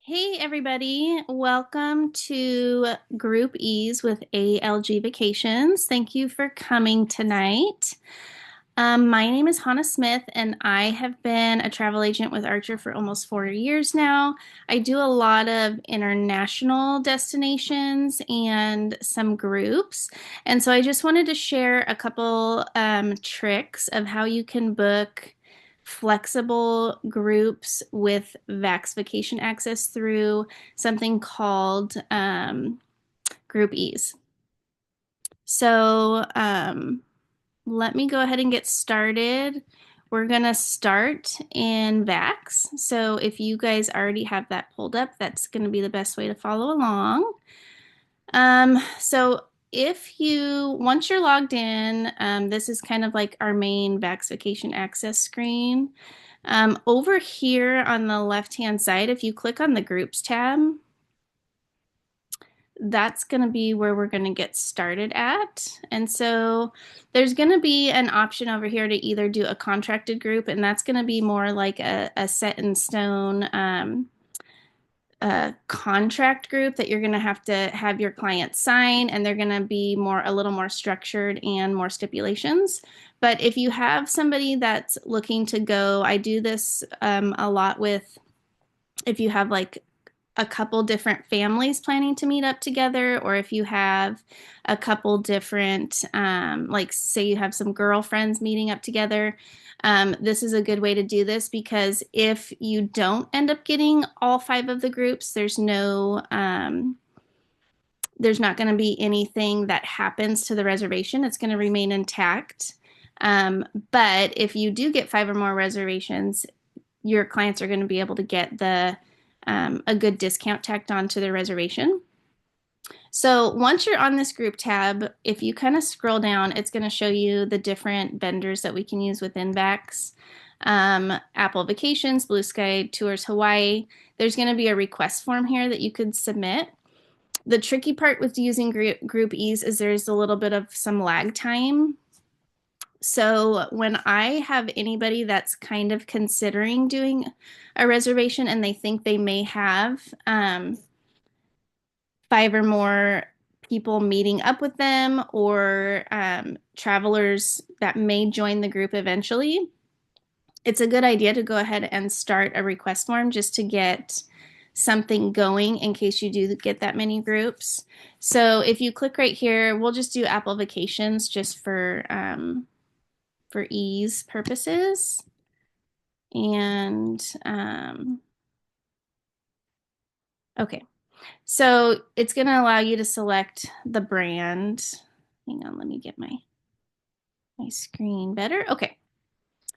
Hey everybody, welcome to Group E's with ALG Vacations. Thank you for coming tonight. My name is Hannah Smith, and I have been a travel agent with Archer for almost 4 years now. I do a lot of international destinations and some groups. And so I just wanted to share a couple tricks of how you can book flexible groups with VAX vacation access through something called Group E's. So, let me go ahead and get started. We're going to start in VAX. So if you guys already have that pulled up, that's going to be the best way to follow along. So if you, once you're logged in, this is kind of like our main VAX vacation access screen. Over here on the left-hand side, if you click on the groups tab, that's going to be where we're going to get started at. And so there's going to be an option over here to either do a contracted group, and that's going to be more like a set in stone contract group that you're going to have your client sign, and they're going to be a little more structured and more stipulations. But if you have somebody that's looking to go, I do this a lot with, if you have like a couple different families planning to meet up together, or if you have a couple different, like say you have some girlfriends meeting up together, this is a good way to do this, because if you don't end up getting all 5 of the groups, there's not going to be anything that happens to the reservation. It's going to remain intact. But if you do get 5 or more reservations, your clients are going to be able to get a good discount tacked onto their reservation. So once you're on this group tab, if you kind of scroll down, it's going to show you the different vendors that we can use within VAX. Apple Vacations, Blue Sky Tours Hawaii. There's going to be a request form here that you could submit. The tricky part with using Group E's is there's a little bit of some lag time. So when I have anybody that's kind of considering doing a reservation and they think they may have 5 or more people meeting up with them, or travelers that may join the group eventually, it's a good idea to go ahead and start a request form just to get something going in case you do get that many groups. So if you click right here, we'll just do Apple Vacations just for ease purposes. And okay, so it's going to allow you to select the brand. Hang on, let me get my screen better. Okay,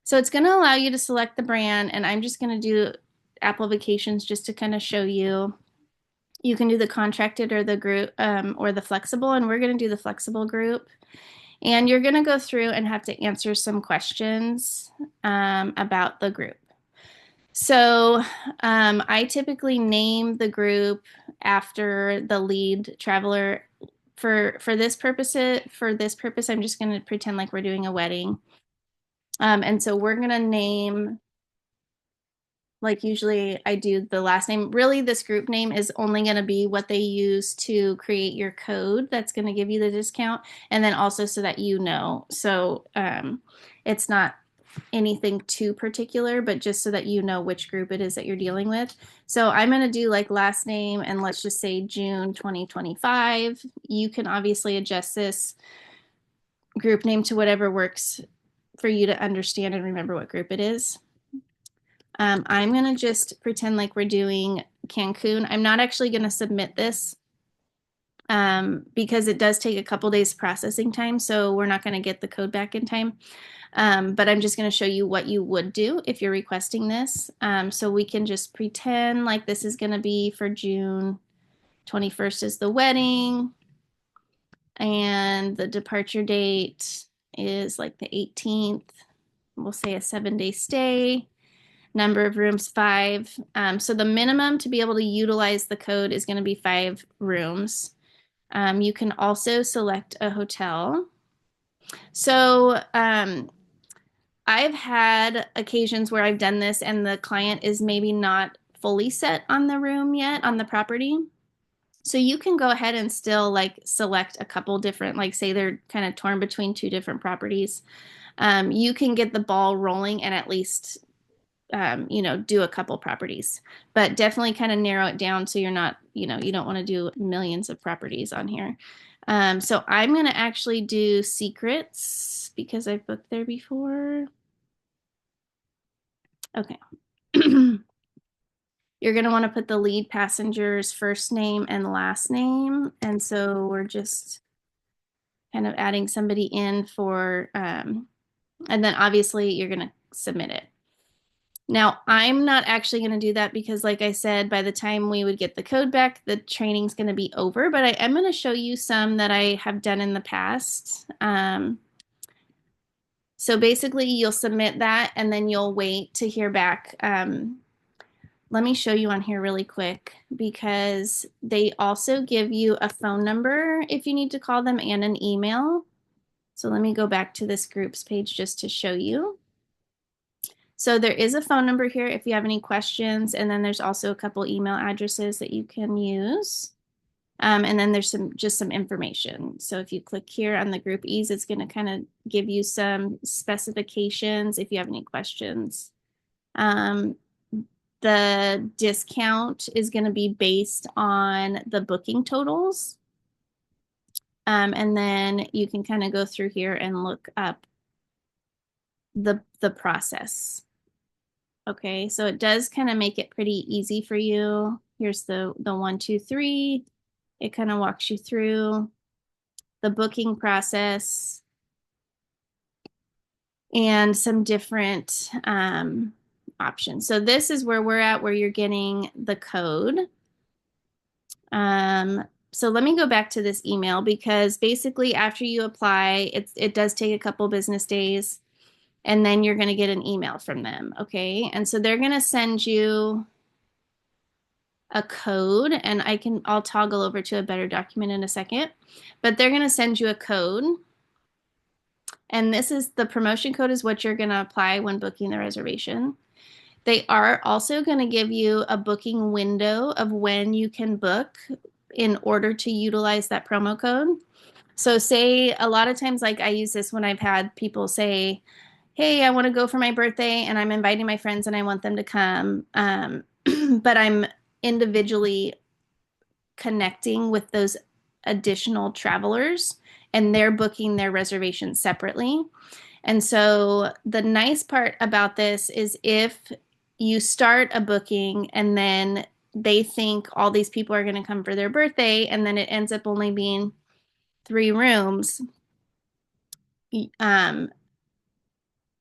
so it's going to allow you to select the brand, and I'm just going to do Apple Vacations just to kind of show you. You can do the contracted or the group or the flexible, and we're going to do the flexible group. And you're going to go through and have to answer some questions about the group. So I typically name the group after the lead traveler. For this purpose, I'm just going to pretend like we're doing a wedding. And so we're going to name, like usually I do the last name. Really, this group name is only going to be what they use to create your code that's going to give you the discount, and then also so that you know. So it's not anything too particular, but just so that you know which group it is that you're dealing with. So I'm going to do like last name, and let's just say June 2025. You can obviously adjust this group name to whatever works for you to understand and remember what group it is. I'm going to just pretend like we're doing Cancun. I'm not actually going to submit this because it does take a couple days processing time, so we're not going to get the code back in time. But I'm just going to show you what you would do if you're requesting this. So we can just pretend like this is going to be for June 21st is the wedding, and the departure date is like the 18th. We'll say a 7-day stay. Number of rooms 5. So the minimum to be able to utilize the code is going to be 5 rooms. You can also select a hotel. So I've had occasions where I've done this and the client is maybe not fully set on the room yet on the property. So you can go ahead and still like select a couple different, like say they're kind of torn between two different properties. You can get the ball rolling and at least do a couple properties, but definitely kind of narrow it down so you're not, you don't want to do millions of properties on here. So I'm going to actually do secrets because I've booked there before. Okay. You're going to want to put the lead passenger's first name and last name. And so we're just kind of adding somebody in for, and then obviously you're going to submit it. Now, I'm not actually going to do that because, like I said, by the time we would get the code back, the training's going to be over. But I am going to show you some that I have done in the past. So basically, you'll submit that and then you'll wait to hear back. Let me show you on here really quick because they also give you a phone number if you need to call them and an email. So let me go back to this groups page just to show you. So there is a phone number here if you have any questions, and then there's also a couple email addresses that you can use. And then there's just some information. So if you click here on the group ease, it's going to kind of give you some specifications if you have any questions. The discount is going to be based on the booking totals. And then you can kind of go through here and look up the process. Okay, so it does kind of make it pretty easy for you. Here's the 1, 2, 3. It kind of walks you through the booking process and some different options. So this is where we're at, where you're getting the code. So let me go back to this email because basically after you apply, it does take a couple business days. And then you're going to get an email from them, okay? And so they're going to send you a code, and I'll toggle over to a better document in a second, but they're going to send you a code. And this is the promotion code is what you're going to apply when booking the reservation. They are also going to give you a booking window of when you can book in order to utilize that promo code. So say a lot of times, like I use this when I've had people say, hey, I want to go for my birthday and I'm inviting my friends and I want them to come. But I'm individually connecting with those additional travelers and they're booking their reservations separately. And so the nice part about this is if you start a booking and then they think all these people are going to come for their birthday and then it ends up only being 3 rooms,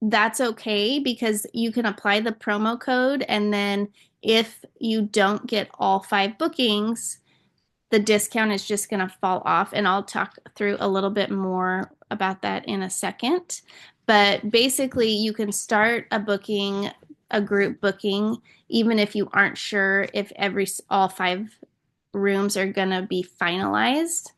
that's okay because you can apply the promo code and then if you don't get all 5 bookings, the discount is just going to fall off. And I'll talk through a little bit more about that in a second. But basically, you can start a booking, a group booking, even if you aren't sure if all 5 rooms are going to be finalized.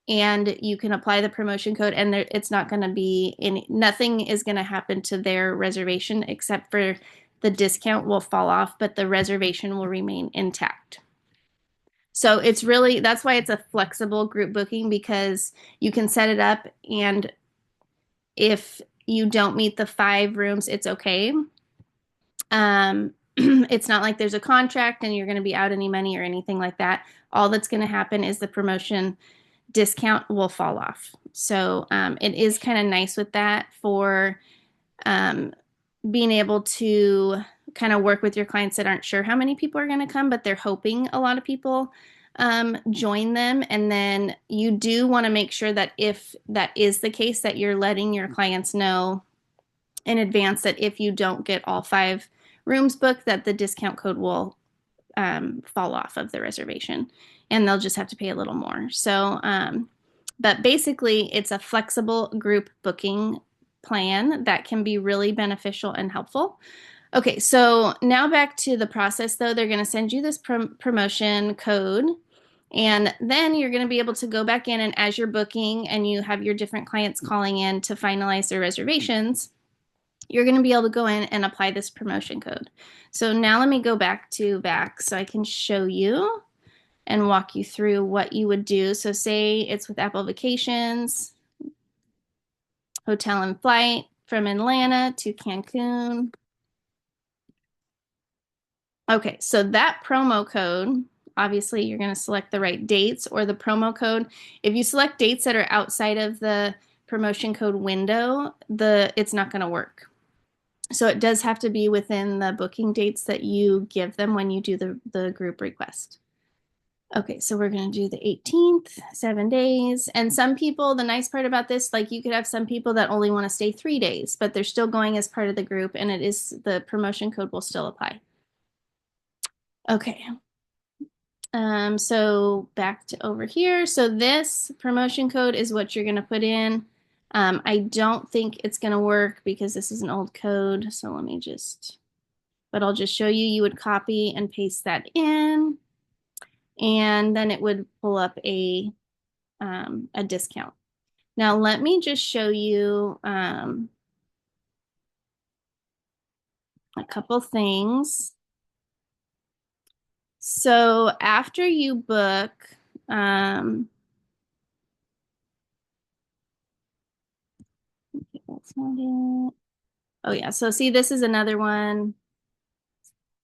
And you can apply the promotion code and it's not going to be nothing is going to happen to their reservation except for the discount will fall off, but the reservation will remain intact. So it's really, that's why it's a flexible group booking because you can set it up and if you don't meet the 5 rooms, it's okay. It's not like there's a contract and you're going to be out any money or anything like that. All that's going to happen is the promotion discount will fall off. So it is kind of nice with that for being able to kind of work with your clients that aren't sure how many people are going to come, but they're hoping a lot of people join them. And then you do want to make sure that if that is the case, that you're letting your clients know in advance that if you don't get all 5 rooms booked, that the discount code will fall off of the reservation and they'll just have to pay a little more. So, but basically it's a flexible group booking plan that can be really beneficial and helpful. Okay, so now back to the process though. They're going to send you this promotion code and then you're going to be able to go back in and as you're booking and you have your different clients calling in to finalize their reservations, you're going to be able to go in and apply this promotion code. So now let me go back to VAX so I can show you and walk you through what you would do. So say it's with Apple Vacations, hotel and flight from Atlanta to Cancun. Okay, so that promo code, obviously you're going to select the right dates or the promo code. If you select dates that are outside of the promotion code window, it's not going to work. So it does have to be within the booking dates that you give them when you do the group request. Okay, so we're going to do the 18th, 7 days. And some people, the nice part about this, like you could have some people that only want to stay 3 days, but they're still going as part of the group, and the promotion code will still apply. Okay. So back to over here. So this promotion code is what you're going to put in. I don't think it's going to work because this is an old code. So but I'll just show you. You would copy and paste that in, and then it would pull up a discount. Now let me just show you a couple things. So after you book, that's not it. Oh yeah, so see, this is another one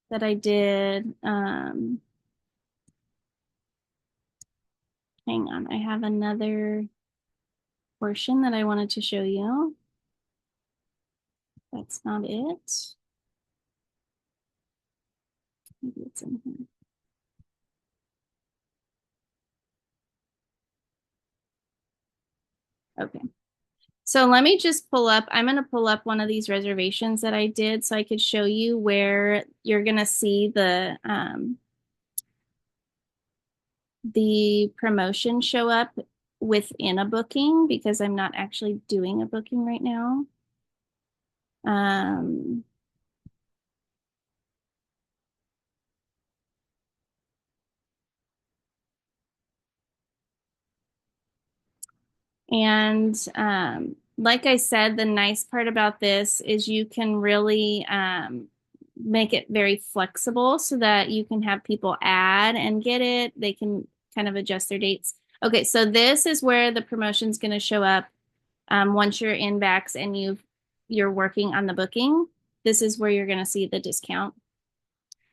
that I did. Hang on, I have another portion that I wanted to show you. That's not it. Maybe it's in here. Okay. So let me just I'm going to pull up one of these reservations that I did so I could show you where you're going to see the promotion show up within a booking because I'm not actually doing a booking right now. And like I said, the nice part about this is you can really make it very flexible so that you can have people add and get it. They can kind of adjust their dates. Okay, so this is where the promotion is going to show up once you're in VAX and you're working on the booking. This is where you're going to see the discount.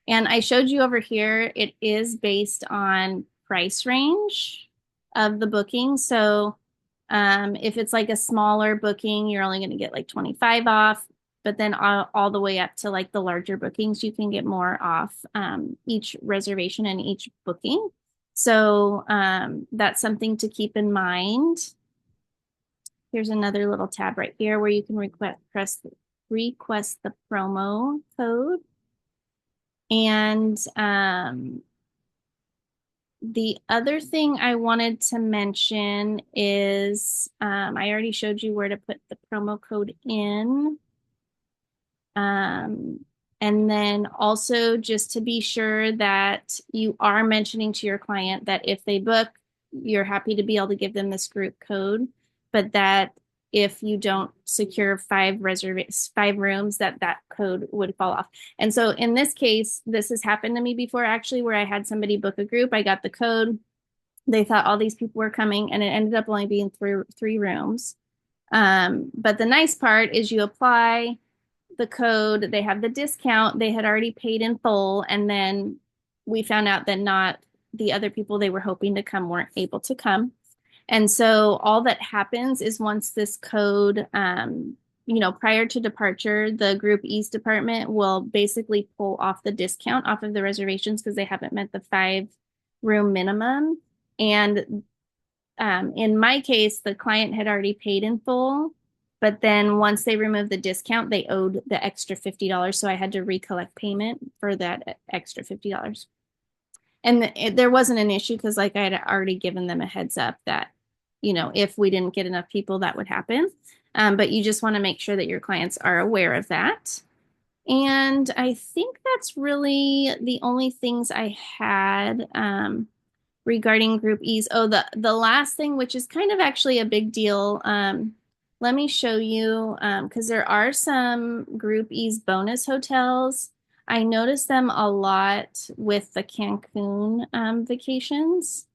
And I showed you over here, it is based on price range of the booking. So if it's like a smaller booking, you're only going to get like 25 off. But then all the way up to like the larger bookings, you can get more off each reservation and each booking. So that's something to keep in mind. Here's another little tab right here where you can request the promo code. And the other thing I wanted to mention is I already showed you where to put the promo code in. And then also just to be sure that you are mentioning to your client that if they book, you're happy to be able to give them this group code, but that if you don't secure 5 rooms, that code would fall off. And so in this case, this has happened to me before actually, where I had somebody book a group, I got the code, they thought all these people were coming, and it ended up only being three rooms. But the nice part is you apply the code, they have the discount, they had already paid in full, and then we found out that not the other people they were hoping to come weren't able to come. And so all that happens is once this code, prior to departure, the Group E's department will basically pull off the discount off of the reservations because they haven't met the 5-room minimum. And in my case, the client had already paid in full, but then once they removed the discount, they owed the extra $50. So I had to recollect payment for that extra $50. And there wasn't an issue because like I had already given them a heads up that, if we didn't get enough people, that would happen. But you just want to make sure that your clients are aware of that. And I think that's really the only things I had regarding Group E's. Oh, the last thing, which is kind of actually a big deal, let me show you, because there are some Group E's bonus hotels. I noticed them a lot with the Cancun vacations.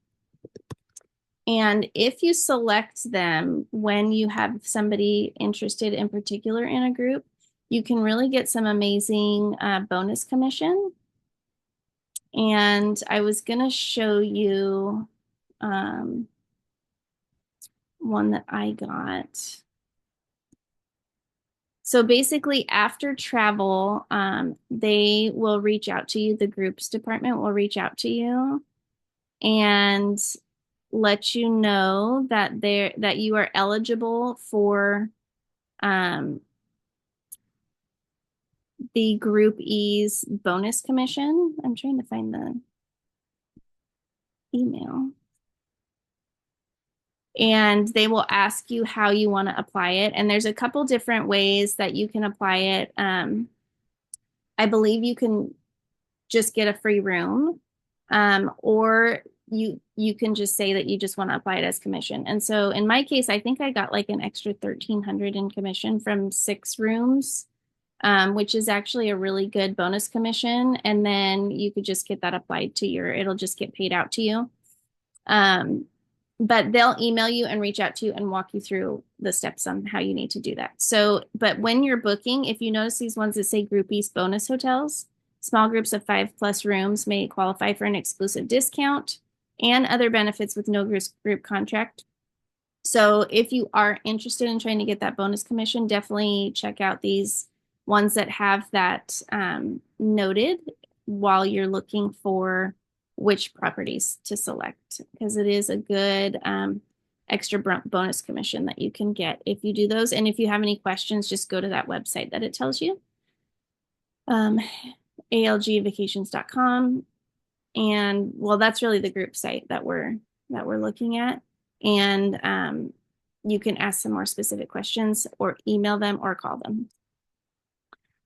And if you select them when you have somebody interested in particular in a group, you can really get some amazing bonus commission. And I was going to show you um, one that I got. So basically, after travel, they will reach out to you. The groups department will reach out to you and let you know that you are eligible for um, the Group E's bonus commission. I'm trying to find the email. And they will ask you how you want to apply it. And there's a couple different ways that you can apply it. I believe you can just get a free room, or you can just say that you just want to apply it as commission. And so in my case, I think I got like an extra 1,300 in commission from 6 rooms, which is actually a really good bonus commission. And then you could just get that applied to it'll just get paid out to you. Um, but they'll email you and reach out to you and walk you through the steps on how you need to do that. So, but when you're booking, if you notice these ones that say Group East bonus hotels, small groups of 5+ rooms may qualify for an exclusive discount and other benefits with no group contract. So if you are interested in trying to get that bonus commission, definitely check out these ones that have that noted while you're looking for which properties to select, because it is a good extra bonus commission that you can get if you do those. And if you have any questions, just go to that website that it tells you, algvacations.com. And well, that's really the group site that we're looking at. And you can ask some more specific questions or email them or call them.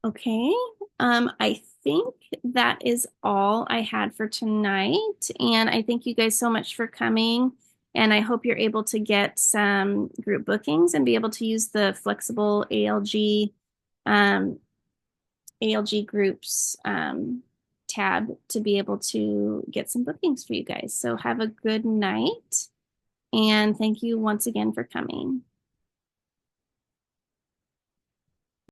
Okay, I think that is all I had for tonight. And I thank you guys so much for coming. And I hope you're able to get some group bookings and be able to use the flexible ALG groups tab to be able to get some bookings for you guys. So have a good night. And thank you once again for coming.